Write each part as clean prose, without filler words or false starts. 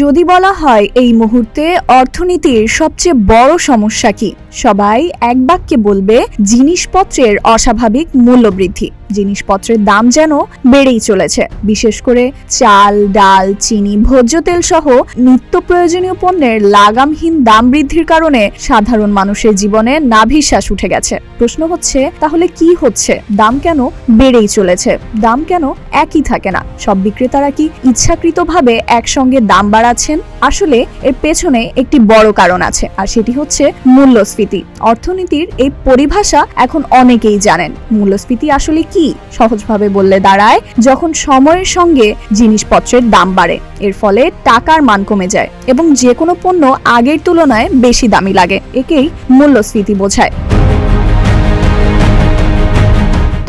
যদি বলা হয় এই মুহূর্তে অর্থনীতির সবচেয়ে বড় সমস্যা কি, সবাই এক বাক্যে বলবে জিনিসপত্রের অস্বাভাবিক মূল্যবৃদ্ধি। জিনিসপত্রের দাম যেন বেড়েই চলেছে। বিশেষ করে চাল, ডাল, চিনি, ভোজ্য তেল সহ নিত্য প্রয়োজনীয় পণ্যের লাগামহীন দাম বৃদ্ধির কারণে সাধারণ মানুষের জীবনে নাভিশ্বাস উঠে গেছে। প্রশ্ন হচ্ছে, তাহলে কি হচ্ছে? দাম কেন বেড়েই চলেছে? দাম কেন একই থাকে না? সব বিক্রেতারা কি ইচ্ছাকৃতভাবে একসঙ্গে দাম বাড়াচ্ছেন? আসলে এর পেছনে একটি বড় কারণ আছে, আর সেটি হচ্ছে মূল্যস্ফীতি। অর্থনীতির এই পরিভাষা এখন অনেকেই জানেন। মূল্যস্ফীতি আসলে কি? সহজভাবে বললে দাঁড়ায়, যখন সময়ের সঙ্গে জিনিসপত্রের দাম বাড়ে, এর ফলে টাকার মান কমে যায় এবং যে কোনো পণ্য আগের তুলনায় বেশি দামি লাগে, একেই মূল্যস্ফীতি বোঝায়।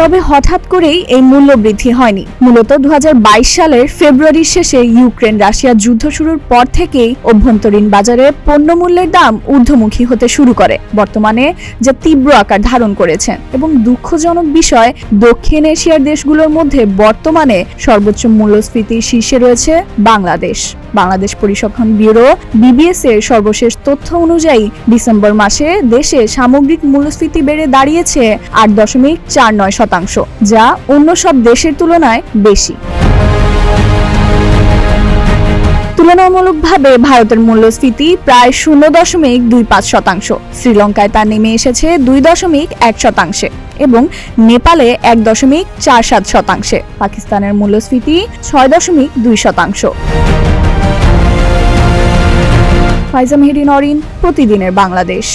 তবে হঠাৎ করেই এই মূল্য বৃদ্ধি হয়নি। মূলত 2022 সালের ফেব্রুয়ারির শেষে ইউক্রেন রাশিয়া যুদ্ধ শুরুর পর থেকেই অভ্যন্তরীণ বাজারে পণ্যমূল্যের দাম ঊর্ধ্বমুখী হতে শুরু করে, বর্তমানে যা তীব্র আকার ধারণ করেছে। এবং দুঃখজনক বিষয়, দক্ষিণ এশিয়ার দেশগুলোর মধ্যে বর্তমানে সর্বোচ্চ মূল্যস্ফীতির শীর্ষে রয়েছে বাংলাদেশ। বাংলাদেশ পরিসংখ্যান ব্যুরো BBS এর সর্বশেষ তথ্য অনুযায়ী ডিসেম্বর মাসে দেশে সামগ্রিক মূল্যস্ফীতি বেড়ে দাঁড়িয়েছে 8.49%, যা অন্য সব দেশের তুলনায় বেশি। তুলনামূলকভাবে ভারতের মূল্যস্ফীতি প্রায় 0.25%, শ্রীলঙ্কায় তা নেমে এসেছে 2.1%, এবং নেপালে 1.47%। পাকিস্তানের মূল্যস্ফীতি 6.2%। ফাইজা মেহেদী নরিন, প্রতিদিনের বাংলাদেশ।